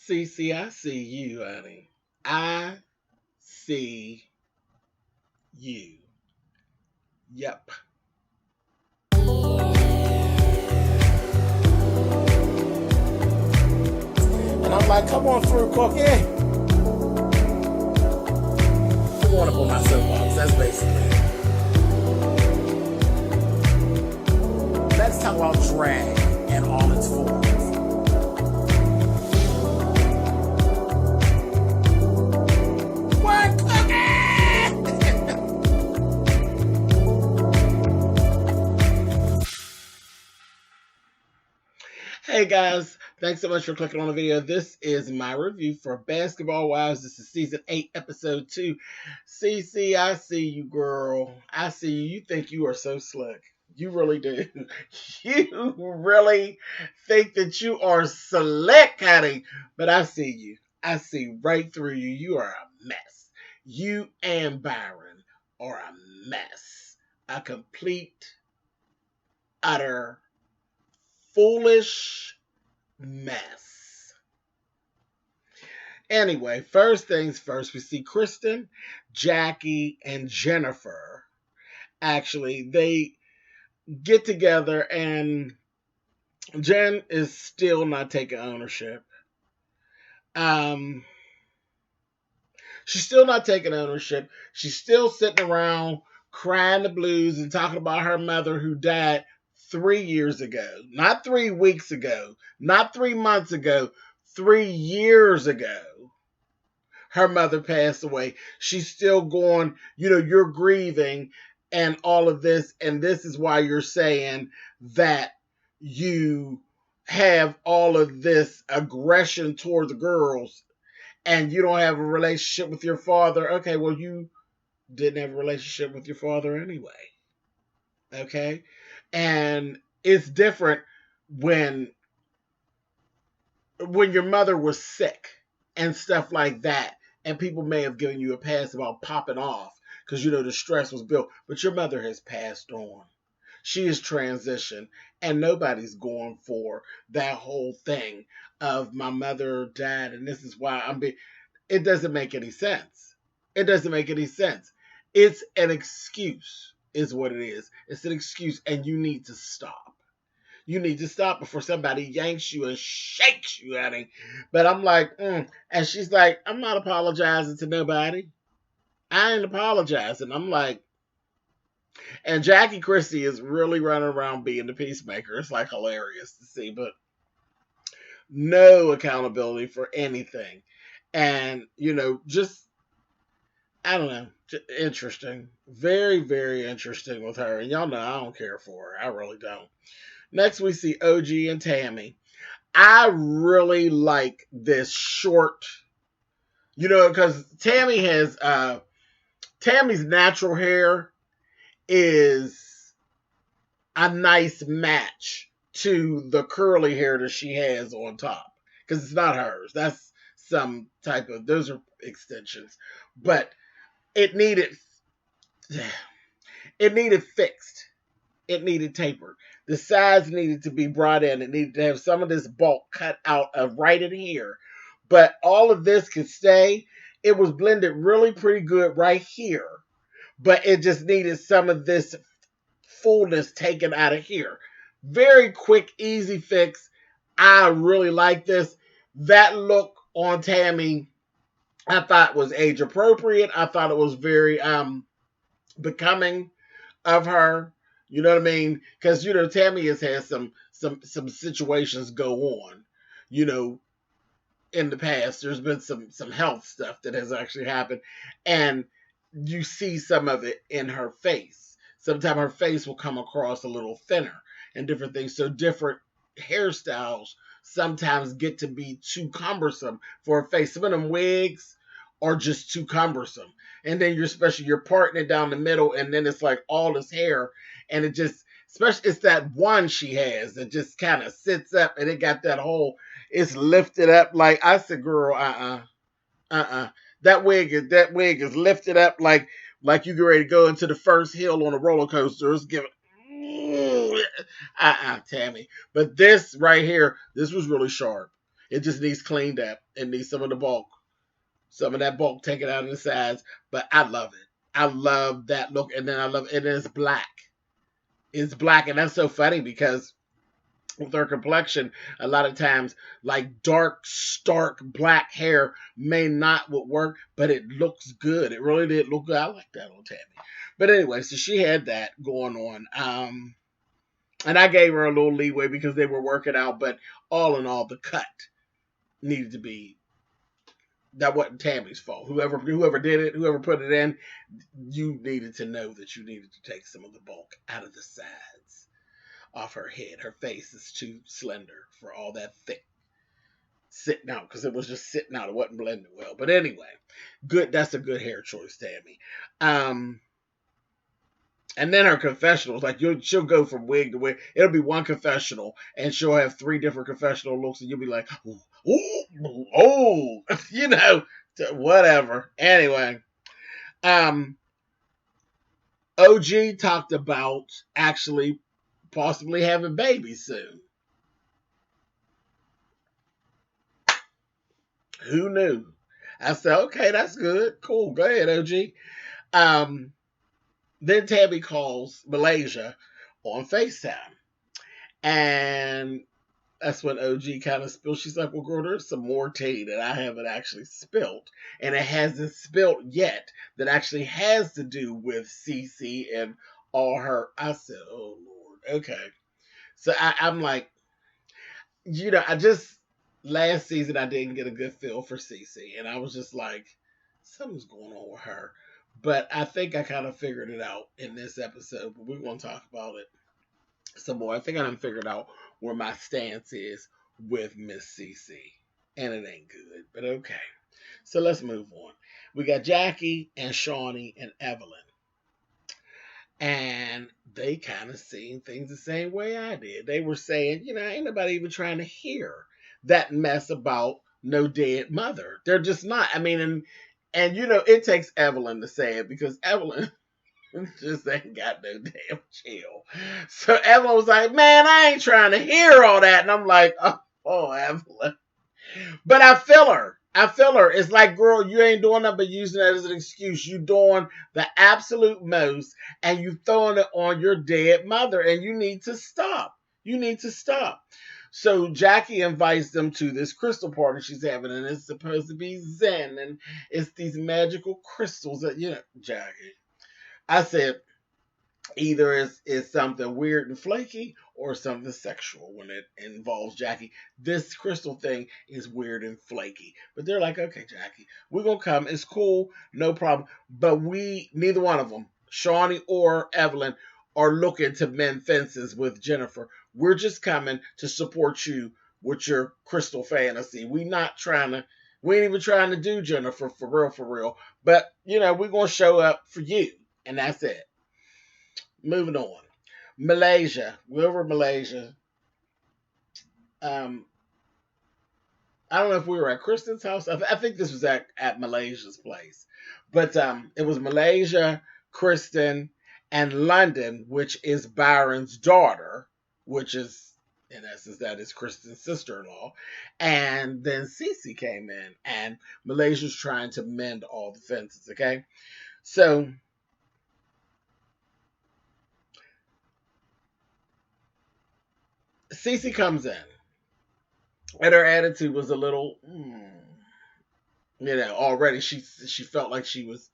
Cece, I see you, honey. I see you. Yep. And I'm like, come on through, Cookie. I'm going up on my soapbox. That's basically it. Let's talk about drag and all its forms. What, Hey guys, thanks so much for clicking on the video. This is my review for Basketball Wives. This is season 8, episode 2. Cece, I see you, girl. I see you. You think you are so slick. You really do. You really think that you are slick, honey. But I see you. I see right through you. You are a mess. You and Byron are a mess. A complete, utter, foolish mess. Anyway, first things first, we see Kristen, Jackie, and Jennifer. Actually, they get together and Jen is still not taking ownership. She's still not taking ownership. She's still sitting around crying the blues and talking about her mother who died 3 years ago. Not 3 weeks ago. Not 3 months ago. 3 years ago. Her mother passed away. She's still going, you're grieving and all of this. And this is why you're saying that you have all of this aggression toward the girls and you don't have a relationship with your father. Okay, well, you didn't have a relationship with your father anyway. Okay? And it's different when your mother was sick and stuff like that. And people may have given you a pass about popping off because, the stress was built. But your mother has passed on. She is transitioned. And nobody's going for that whole thing of my mother died and this is why I'm being... It doesn't make any sense. It doesn't make any sense. It's an excuse is what it is. It's an excuse and you need to stop. You need to stop before somebody yanks you and shakes you at it. But I'm like, And she's like, I'm not apologizing to nobody. I ain't apologizing. I'm like, and Jackie Christie is really running around being the peacemaker. It's like hilarious to see, but no accountability for anything. And, just, I don't know, interesting. Very, very interesting with her. And y'all know I don't care for her. I really don't. Next, we see OG and Tammy. I really like this short, because Tammy has, Tammy's natural hair is a nice match to the curly hair that she has on top. Because it's not hers. That's some type of, those are extensions. But it needed fixed. It needed tapered. The sides needed to be brought in. It needed to have some of this bulk cut out of right in here. But all of this could stay. It was blended really pretty good right here. But it just needed some of this fullness taken out of here. Very quick, easy fix. I really like this. That look on Tammy, I thought was age appropriate. I thought it was very becoming of her. You know what I mean? Because, Tammy has had some situations go on, in the past. There's been some health stuff that has actually happened. And you see some of it in her face. Sometimes her face will come across a little thinner and different things. So different hairstyles sometimes get to be too cumbersome for her face. Some of them wigs are just too cumbersome. And then you're parting it down the middle and then it's like all this hair and it just, especially it's that one she has that just kind of sits up and it got that whole, it's lifted up like, I said, girl, That wig is lifted up like you get ready to go into the first hill on a roller coaster. It's giving Tammy. But this right here, this was really sharp. It just needs cleaned up. It needs some of the bulk. Some of that bulk taken out of the sides. But I love it. I love that look. And then I love it. It's black. It's black. And that's so funny because with her complexion, a lot of times, like dark, stark black hair may not would work, but it looks good. It really did look good. I like that on Tammy. But anyway, so she had that going on. And I gave her a little leeway because they were working out, but all in all, the cut needed to be, that wasn't Tammy's fault. Whoever did it, whoever put it in, you needed to know that you needed to take some of the bulk out of the sides off her head. Her face is too slender for all that thick sitting out, because it was just sitting out. It wasn't blended well. But anyway, good. That's a good hair choice, Tammy. And then her confessionals, like she'll go from wig to wig. It'll be one confessional, and she'll have 3 different confessional looks, and you'll be like, ooh, oh, you know, whatever. Anyway, OG talked about actually possibly having babies soon. Who knew? I said, okay, that's good. Cool. Go ahead, OG. Then Tammy calls Malaysia on FaceTime. And that's when OG kind of spilled. She's like, well, girl, there's some more tea that I haven't actually spilled. And it hasn't spilled yet that actually has to do with Cece and all her. I said, oh, Lord. Okay. So I'm like, you know, last season I didn't get a good feel for Cece. And I was just like, something's going on with her. But I think I kind of figured it out in this episode. But we're going to talk about it some more. I think I done figured out where my stance is with Miss Cece. And it ain't good. But okay. So let's move on. We got Jackie and Shawnee and Evelyn. And they kind of seen things the same way I did. They were saying, you know, ain't nobody even trying to hear that mess about no dead mother. They're just not. I mean, and you know, it takes Evelyn to say it, because Evelyn just ain't got no damn chill. So Evelyn was like, man, I ain't trying to hear all that. And I'm like, oh Evelyn. But I feel her. It's like, girl, you ain't doing nothing but using that as an excuse. You doing the absolute most, and you throwing it on your dead mother, and you need to stop. So Jackie invites them to this crystal party she's having, and it's supposed to be Zen, and it's these magical crystals that, you know, Jackie. I said, either it's something weird and flaky or something sexual when it involves Jackie. This crystal thing is weird and flaky. But they're like, okay, Jackie, we're going to come. It's cool, no problem. But neither one of them, Shawnee or Evelyn, are looking to mend fences with Jennifer. We're just coming to support you with your crystal fantasy. We ain't even trying to do Jennifer for real. But, you know, we're going to show up for you. And that's it. Moving on. Malaysia. We're over Malaysia. I don't know if we were at Kristen's house. I think this was at Malaysia's place. But it was Malaysia, Kristen, and London, which is Byron's daughter, which is, in essence, that is Kristen's sister-in-law. And then Cece came in, and Malaysia's trying to mend all the fences, okay? So Cece comes in, and her attitude was a little, you know, already she felt like she was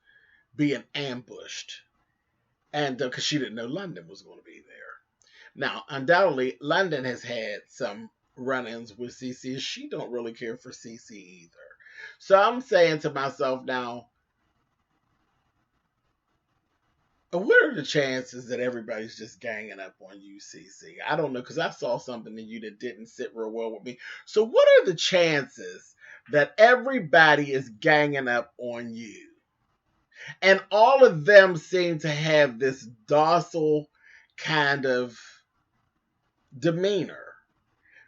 being ambushed, and because she didn't know London was going to be there. Now, undoubtedly, London has had some run-ins with Cece. She don't really care for Cece either. So I'm saying to myself now, what are the chances that everybody's just ganging up on you, Cece? I don't know, because I saw something in you that didn't sit real well with me. So what are the chances that everybody is ganging up on you? And all of them seem to have this docile kind of demeanor.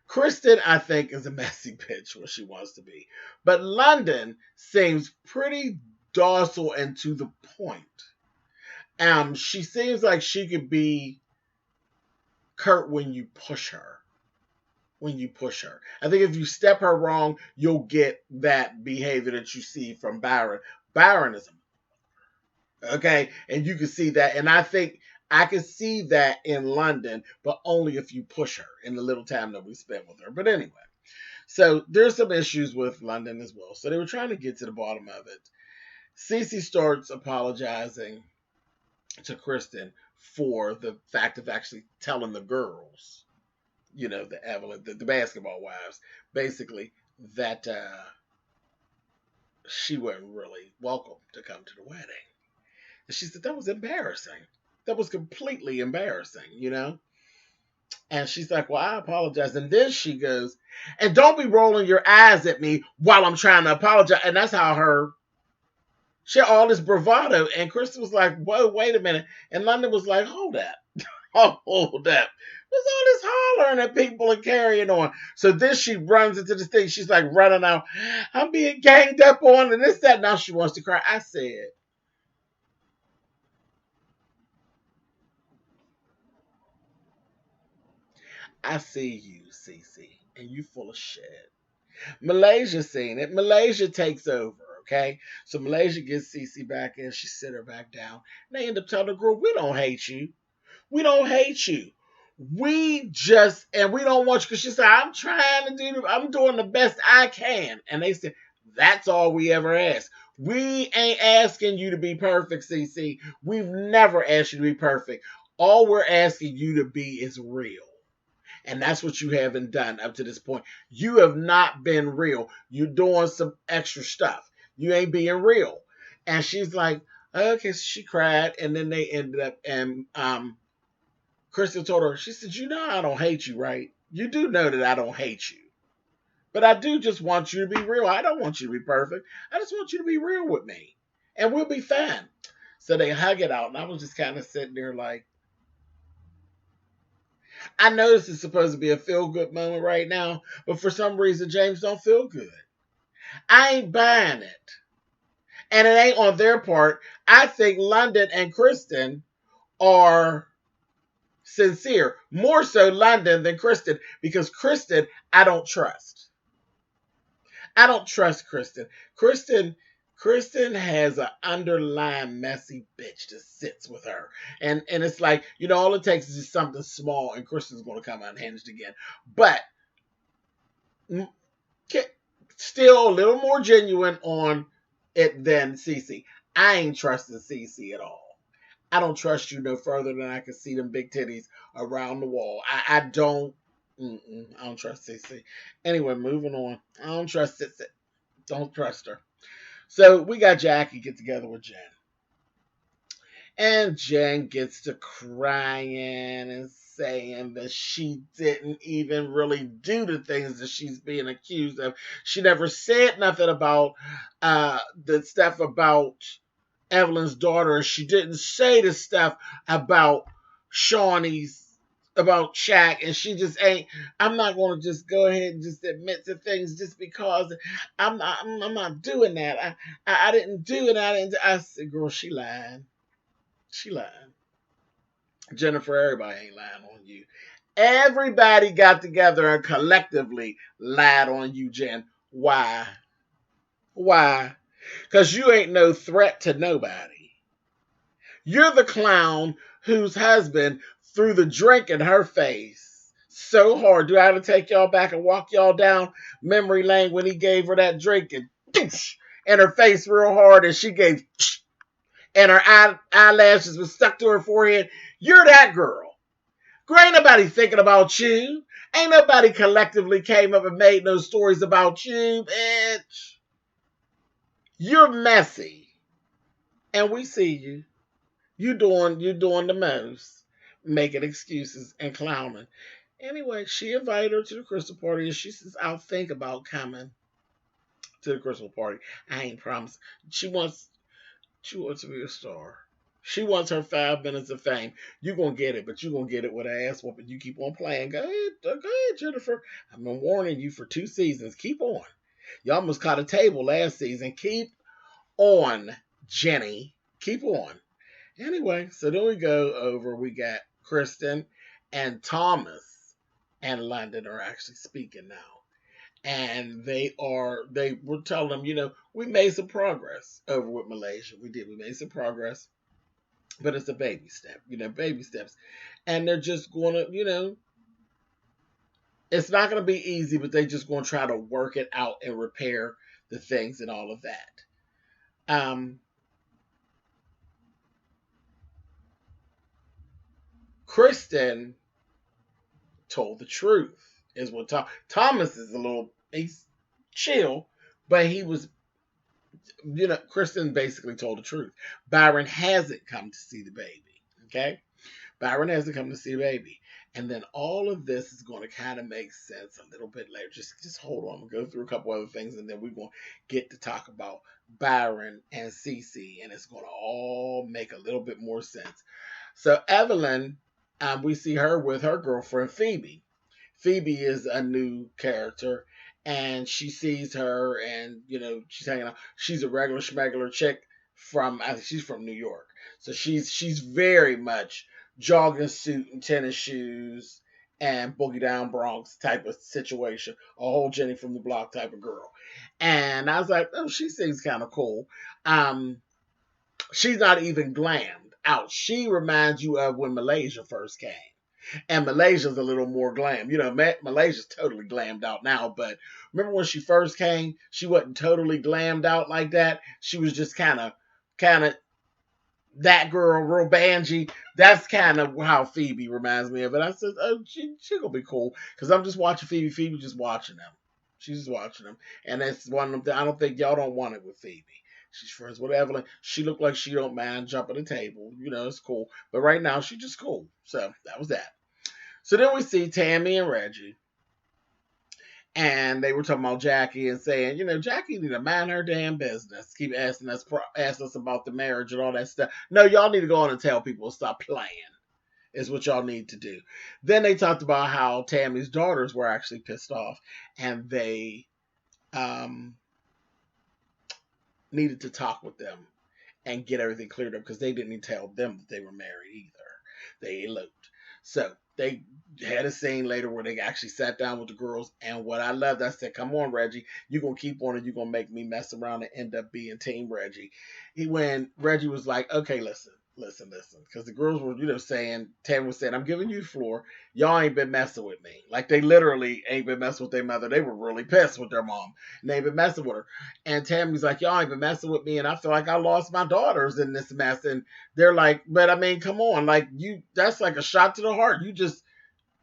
Kristen, I think, is a messy bitch when she wants to be. But London seems pretty docile and to the point. She seems like she could be Kurt when you push her. when you push her. I think if you step her wrong, you'll get that behavior that you see from Byron. Byron is okay, and you can see that, and I think I can see that in London, but only if you push her in the little time that we spent with her. But anyway, so there's some issues with London as well. So they were trying to get to the bottom of it. Cece starts apologizing to Kristen for the fact of actually telling the girls, the Evelyn, the basketball wives, basically that she wasn't really welcome to come to the wedding. And she said that was embarrassing. That was completely embarrassing. And she's like, well, I apologize. And then she goes, and don't be rolling your eyes at me while I'm trying to apologize. And that's how she had all this bravado. And Kristen was like, whoa, wait a minute. And London was like, hold up. Hold up. What's all this hollering at people and carrying on? So then she runs into this thing. She's like running out. I'm being ganged up on and this, that. Now she wants to cry. I said, I see you, Cece, and you full of shit. Malaysia seen it. Malaysia takes over, okay? So Malaysia gets Cece back in. She sit her back down. And they end up telling the girl, we don't hate you. We don't hate you. And we don't want you, because she said, I'm doing the best I can. And they said, that's all we ever ask. We ain't asking you to be perfect, Cece. We've never asked you to be perfect. All we're asking you to be is real. And that's what you haven't done up to this point. You have not been real. You're doing some extra stuff. You ain't being real. And she's like, okay, so she cried. And then they ended up, and Kristen told her, she said, I don't hate you, right? You do know that I don't hate you. But I do just want you to be real. I don't want you to be perfect. I just want you to be real with me. And we'll be fine. So they hug it out. And I was just kind of sitting there like, I know this is supposed to be a feel-good moment right now, but for some reason, James don't feel good. I ain't buying it. And it ain't on their part. I think London and Kristen are sincere. More so London than Kristen, because Kristen, I don't trust. I don't trust Kristen. Kristen has an underlying messy bitch that sits with her. And it's like, all it takes is just something small and Kristen's going to come unhinged again. But still a little more genuine on it than Cece. I ain't trusting Cece at all. I don't trust you no further than I can see them big titties around the wall. I don't. I don't trust Cece. Anyway, moving on. I don't trust Cece. Don't trust her. So we got Jackie get together with Jen. And Jen gets to crying and saying that she didn't even really do the things that she's being accused of. She never said nothing about the stuff about Evelyn's daughter. She didn't say the stuff about about Shaq, and she just ain't. I'm not going to just go ahead and just admit to things just because I'm not doing that. I didn't do it. I said, girl, she lied. She lied. Jennifer, everybody ain't lying on you. Everybody got together and collectively lied on you, Jen. Why? Why? Because you ain't no threat to nobody. You're the clown whose husband threw the drink in her face so hard. Do I have to take y'all back and walk y'all down memory lane when he gave her that drink and in her face real hard, and she gave and her eyelashes was stuck to her forehead? You're that girl. Girl, ain't nobody thinking about you. Ain't nobody collectively came up and made no stories about you, bitch. You're messy. And we see you. You doing the most. Making excuses and clowning. Anyway, she invited her to the crystal party and she says, I'll think about coming to the crystal party. I ain't promised. She wants to be a star. She wants her 5 minutes of fame. You're going to get it, but you're going to get it with an ass whooping. You keep on playing. Go ahead, Jennifer. I've been warning you for 2 seasons. Keep on. You almost caught a table last season. Keep on, Jenny. Keep on. Anyway, so then we go over. We got Kristen and Thomas and London are actually speaking now. And they were telling them, we made some progress over with Malaysia. We made some progress, but it's a baby step, baby steps. And they're just going to, it's not going to be easy, but they're just going to try to work it out and repair the things and all of that. Kristen told the truth, is what Thomas is he's chill, but he was, Kristen basically told the truth. Byron hasn't come to see the baby. Okay? Byron hasn't come to see the baby. And then all of this is going to kind of make sense a little bit later. Just hold on. We'll go through a couple other things, and then we're going to get to talk about Byron and Cece, and it's going to all make a little bit more sense. So Evelyn, we see her with her girlfriend Phoebe. Phoebe is a new character, and she sees her, and she's hanging out. She's a regular schmegular chick she's from New York, so she's very much jogging suit and tennis shoes and boogie down Bronx type of situation, a whole Jenny from the block type of girl. And I was like, oh, she seems kind of cool. She's not even glammed out. She reminds you of when Malaysia first came. And Malaysia's a little more glam. Malaysia's totally glammed out now, but remember when she first came, she wasn't totally glammed out like that. She was just kind of that girl, real bangy. That's kind of how Phoebe reminds me of it. I said, oh, she gonna be cool, because I'm just watching Phoebe. Phoebe just watching them. She's just watching them, and that's one of them. I don't think y'all don't want it with Phoebe. She's friends with Evelyn. She looked like she don't mind jumping the table. It's cool. But right now, she's just cool. So that was that. So then we see Tammy and Reggie. And they were talking about Jackie and saying, Jackie need to mind her damn business. Keep asking us about the marriage and all that stuff. No, y'all need to go on and tell people to stop playing, is what y'all need to do. Then they talked about how Tammy's daughters were actually pissed off, and they needed to talk with them and get everything cleared up, because they didn't even tell them that they were married either. They eloped. So they had a scene later where they actually sat down with the girls, and what I loved, I said, come on, Reggie, you're going to keep on, and you're going to make me mess around and end up being Team Reggie. When Reggie was like, okay, listen, because the girls were, saying, Tammy was saying, I'm giving you the floor. Y'all ain't been messing with me. Like, they literally ain't been messing with their mother. They were really pissed with their mom, and they ain't been messing with her. And Tammy's like, y'all ain't been messing with me, and I feel like I lost my daughters in this mess. And they're like, but I mean, come on, like, that's like a shot to the heart. You just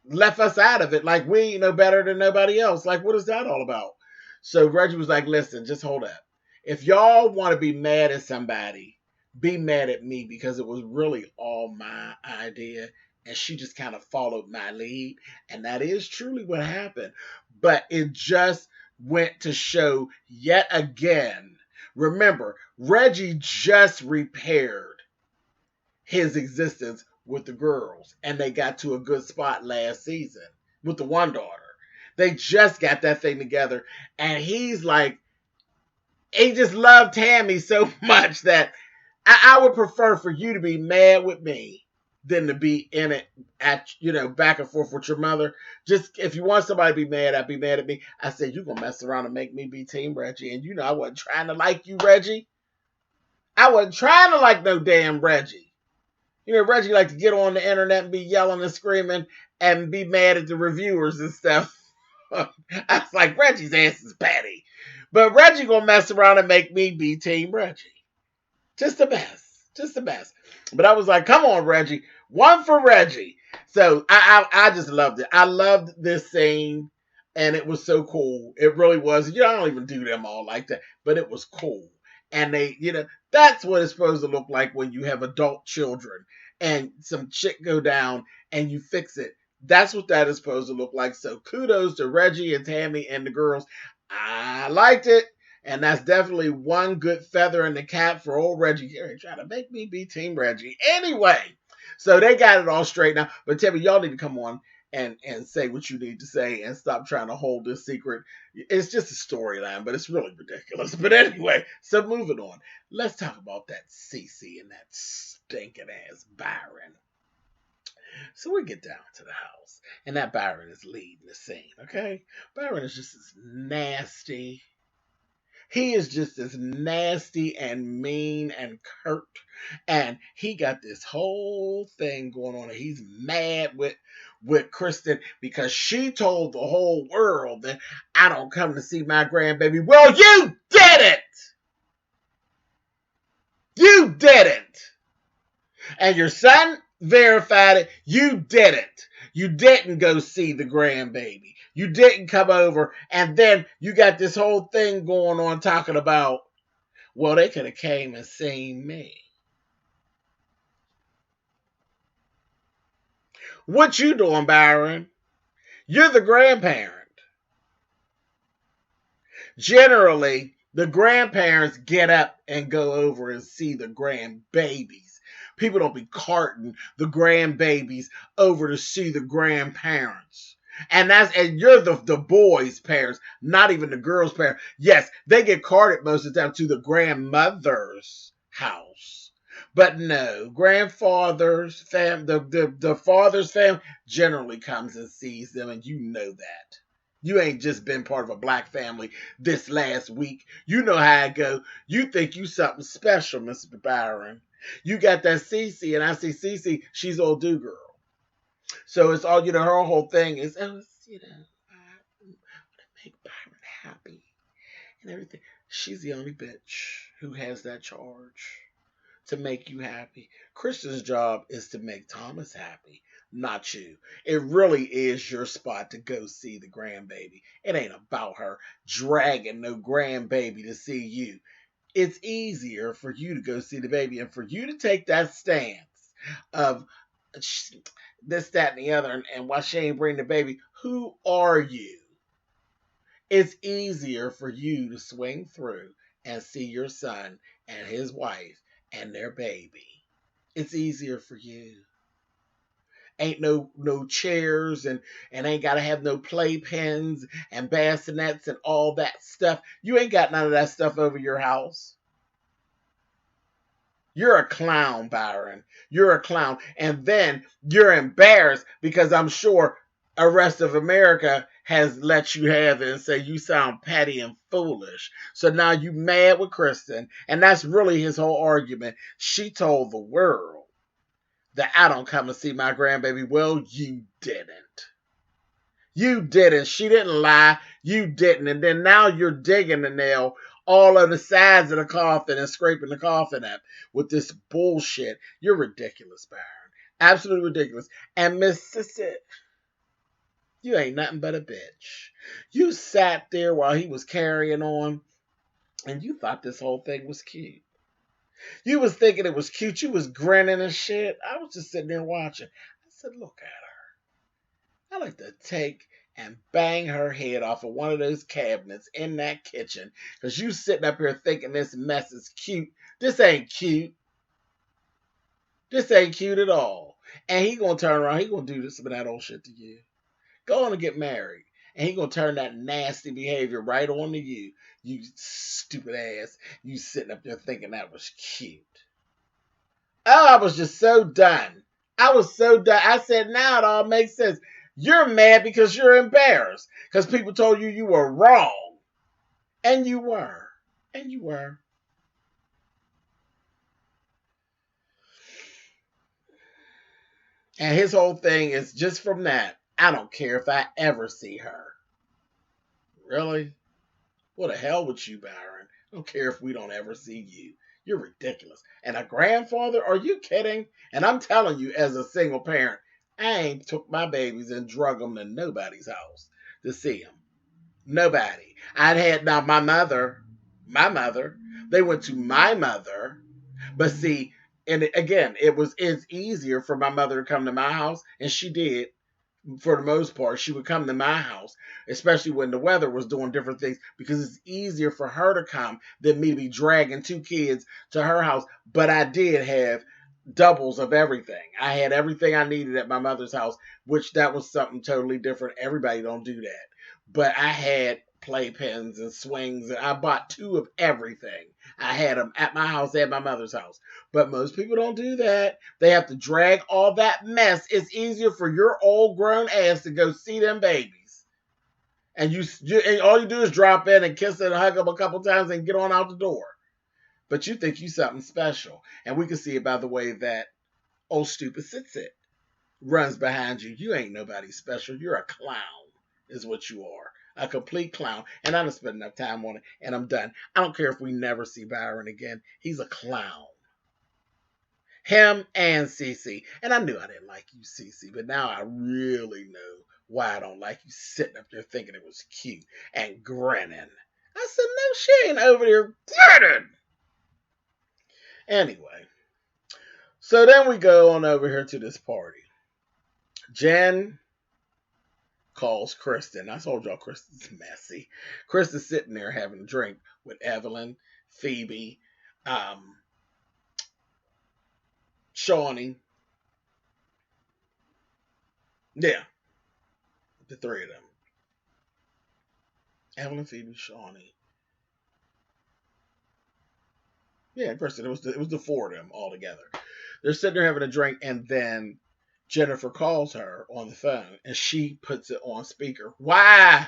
left us out of it. Like, we ain't no better than nobody else. Like, what is that all about? So Reggie was like, listen, just hold up. If y'all want to be mad at somebody, be mad at me, because it was really all my idea, and she just kind of followed my lead, and that is truly what happened. But it just went to show yet again. Remember, Reggie just repaired his existence with the girls, and they got to a good spot last season with the one daughter. They just got that thing together, and he's like, he just loved Tammy so much that I would prefer for you to be mad with me than to be in it back and forth with your mother. Just, if you want somebody to be mad, I'd be mad at me. I said, you're going to mess around and make me be Team Reggie. And I wasn't trying to like you, Reggie. I wasn't trying to like no damn Reggie. Reggie like to get on the internet and be yelling and screaming and be mad at the reviewers and stuff. I was like, Reggie's ass is patty. But Reggie going to mess around and make me be Team Reggie. Just the best. Just the best. But I was like, come on, Reggie. One for Reggie. So I just loved it. I loved this scene, and it was so cool. It really was. I don't even do them all like that, but it was cool. And they, that's what it's supposed to look like when you have adult children and some shit go down and you fix it. That's what that is supposed to look like. So kudos to Reggie and Tammy and the girls. I liked it. And that's definitely one good feather in the cap for old Reggie. You're trying to make me be Team Reggie. Anyway, so they got it all straight now. But Tammy, y'all need to come on and say what you need to say and stop trying to hold this secret. It's just a storyline, but it's really ridiculous. But anyway, so moving on. Let's talk about that Cece and that stinking ass Byron. So we get down to the house, and that Byron is leading the scene, okay? Byron is just as nasty. He is just as nasty and mean and curt. And he got this whole thing going on. And he's mad with Kristen because she told the whole world that I don't come to see my grandbaby. Well, you didn't! You didn't! And your son verified it. You didn't. You didn't go see the grandbaby. You didn't come over. And then you got this whole thing going on talking about, well, they could have came and seen me. What you doing, Byron? You're the grandparent. Generally, the grandparents get up and go over and see the grandbabies. People don't be carting the grandbabies over to see the grandparents. And you're the boys' parents, not even the girls' parents. Yes, they get carted most of the time to the grandmother's house. But no, grandfather's the father's family generally comes and sees them, and you know that. You ain't just been part of a black family this last week. You know how it go. You think you something special, Mr. Byron. You got that Cece, and I see Cece, she's old do girl. So it's all, her whole thing is, I want to make Byron happy and everything. She's the only bitch who has that charge to make you happy. Kristen's job is to make Thomas happy, not you. It really is your spot to go see the grandbaby. It ain't about her dragging no grandbaby to see you. It's easier for you to go see the baby and for you to take that stance of this, that, and the other, and why she ain't bring the baby. Who are you? It's easier for you to swing through and see your son and his wife and their baby. It's easier for you. Ain't no chairs and ain't gotta have no playpens and bassinets and all that stuff. You ain't got none of that stuff over your house. You're a clown, Byron. You're a clown. And then you're embarrassed because I'm sure the rest of America has let you have it and say you sound petty and foolish. So now you mad with Kristen. And that's really his whole argument. She told the world that I don't come to see my grandbaby. Well, you didn't. You didn't. She didn't lie. You didn't. And then now you're digging the nail all of the sides of the coffin and scraping the coffin up with this bullshit. You're ridiculous, Byron. Absolutely ridiculous. And Miss Cece, you ain't nothing but a bitch. You sat there while he was carrying on, and you thought this whole thing was cute. You was thinking it was cute. You was grinning and shit. I was just sitting there watching. I said, look at her. I like to take and bang her head off of one of those cabinets in that kitchen. Because you sitting up here thinking this mess is cute. This ain't cute. This ain't cute at all. And he gonna turn around. He gonna do some of that old shit to you. Go on and get married. And he gonna turn that nasty behavior right on to you. You stupid ass. You sitting up there thinking that was cute. Oh, I was just so done. I was so done. I said, now it all makes sense. You're mad because you're embarrassed. Because people told you you were wrong. And you were. And you were. And his whole thing is just from that, I don't care if I ever see her. Really? What the hell with you, Byron? I don't care if we don't ever see you. You're ridiculous. And a grandfather? Are you kidding? And I'm telling you, as a single parent, I ain't took my babies and drug them to nobody's house to see them. Nobody. Now my mother, they went to my mother, but see, and again, it's easier for my mother to come to my house, and she did. For the most part, she would come to my house, especially when the weather was doing different things, because it's easier for her to come than me to be dragging two kids to her house. But I did have doubles of everything. I had everything I needed at my mother's house, which that was something totally different. Everybody don't do that. But I had playpens and swings, and I bought 2 of everything. I had them at my house and my mother's house. But most people don't do that. They have to drag all that mess. It's easier for your old grown ass to go see them babies. And and all you do is drop in and kiss it and hug them a couple times and get on out the door. But you think you something special. And we can see it by the way that old stupid Cece runs behind you. You ain't nobody special. You're a clown, is what you are. A complete clown. And I done spent enough time on it, and I'm done. I don't care if we never see Byron again. He's a clown. Him and Cece. And I knew I didn't like you, Cece, but now I really know why I don't like you sitting up there thinking it was cute and grinning. I said, no, she ain't over there grinning. Anyway, so then we go on over here to this party. Jen calls Kristen. I told y'all Kristen's messy. Kristen's sitting there having a drink with Evelyn, Phoebe, Shawnee. Yeah, the 3 of them. Evelyn, Phoebe, Shawnee. Yeah, Kristen. It was the 4 of them all together. They're sitting there having a drink, and then Jennifer calls her on the phone, and she puts it on speaker. Why?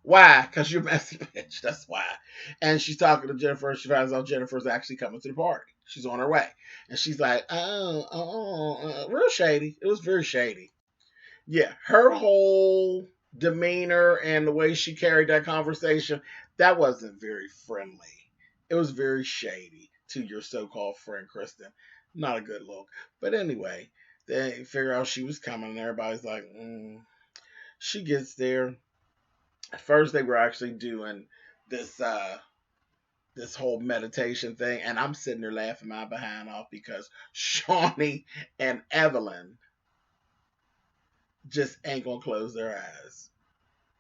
Why? Because you're a messy bitch. That's why. And she's talking to Jennifer, and she finds out Jennifer's actually coming to the party. She's on her way. And she's like, real shady. It was very shady. Yeah, her whole demeanor and the way she carried that conversation, that wasn't very friendly. It was very shady to your so-called friend, Kristen. Not a good look. But anyway, they figure out she was coming, and everybody's like, She gets there. At first, they were actually doing this this whole meditation thing, and I'm sitting there laughing my behind off because Shawnee and Evelyn just ain't gonna close their eyes,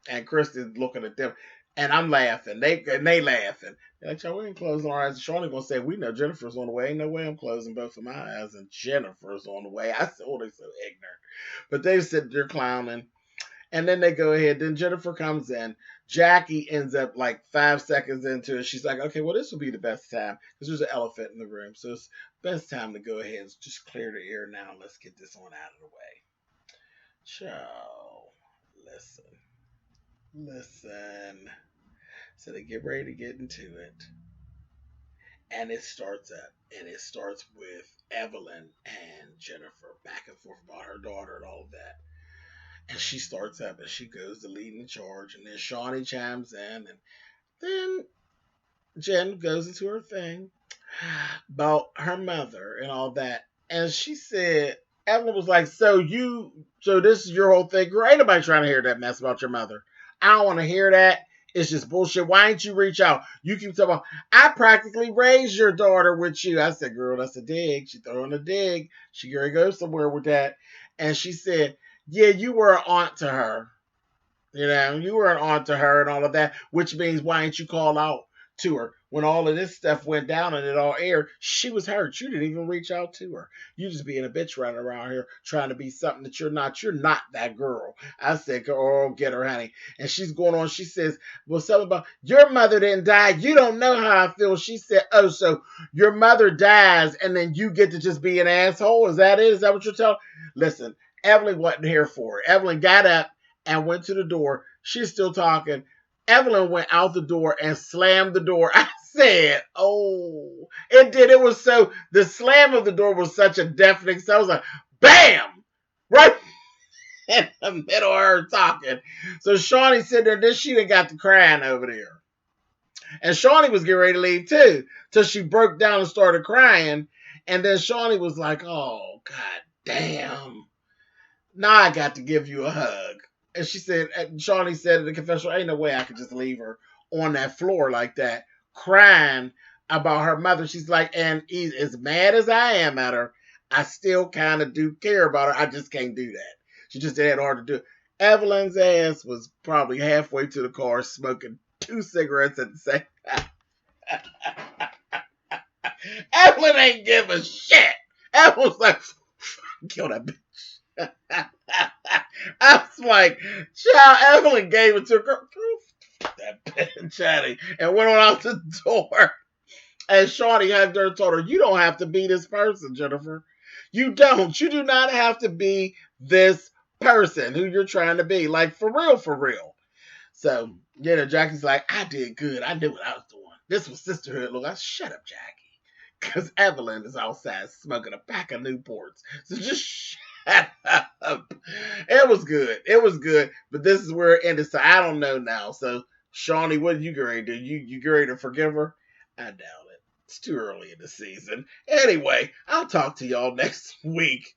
and Kristen's looking at them, and I'm laughing. They laughing. They're like, we ain't closing our eyes. And Shawnee gonna say, we know Jennifer's on the way. Ain't no way I'm closing both of my eyes, and Jennifer's on the way. I said, oh, they're so ignorant. But they sit there clowning. And then they go ahead. Then Jennifer comes in. Jackie ends up like 5 seconds into it. She's like, okay, well, this will be the best time because there's an elephant in the room. So it's best time to go ahead and just clear the air now. Let's get this one out of the way. Ciao. Listen. So they get ready to get into it. And it starts up. And it starts with Evelyn and Jennifer back and forth about her daughter and all of that. And she starts up and she goes to lead in charge. And then Shawnee chimes in. And then Jen goes into her thing about her mother and all that. And she said, Evelyn was like, so this is your whole thing? Girl, ain't nobody trying to hear that mess about your mother. I don't want to hear that. It's just bullshit. Why ain't you reach out? You keep talking about, I practically raised your daughter with you. I said, girl, that's a dig. She throwing a dig. She gonna go somewhere with that. And she said, yeah, you were an aunt to her. You were an aunt to her and all of that, which means why didn't you call out to her? When all of this stuff went down and it all aired, she was hurt. You didn't even reach out to her. You just being a bitch running around here trying to be something that you're not. You're not that girl. I said, oh, get her, honey. And she's going on. She says, well, something about your mother didn't die. You don't know how I feel. She said, oh, so your mother dies and then you get to just be an asshole? Is that it? Is that what you're telling? Listen. Evelyn wasn't here for it. Evelyn got up and went to the door. She's still talking. Evelyn went out the door and slammed the door. I said, oh, it did. It was so, the slam of the door was such a deafening. So I was like, bam, right in the middle of her talking. So Shawnee sitting there, then she done got to crying over there. And Shawnee was getting ready to leave too, till she broke down and started crying. And then Shawnee was like, oh, God damn. Now I got to give you a hug. And she said, Shawnee said in the confessional, ain't no way I could just leave her on that floor like that, crying about her mother. She's like, and as mad as I am at her, I still kind of do care about her. I just can't do that. She just had hard to do it. Evelyn's ass was probably halfway to the car smoking 2 cigarettes at the same time. Evelyn ain't give a shit. Evelyn was like, kill that bitch. I was like, child, Evelyn gave it to her. that bitch chatting and went on out the door. And Shawty hugged her and told her, you don't have to be this person, Jennifer. You don't. You do not have to be this person who you're trying to be. Like, for real, for real. So, Jackie's like, I did good. I knew what I was doing. This was sisterhood. Look, shut up, Jackie. Because Evelyn is outside smoking a pack of Newports. So just shut up. It was good. It was good. But this is where it ended. So I don't know now. So, Shawnee, what are you going to do? You ready to forgive her? I doubt it. It's too early in the season. Anyway, I'll talk to y'all next week.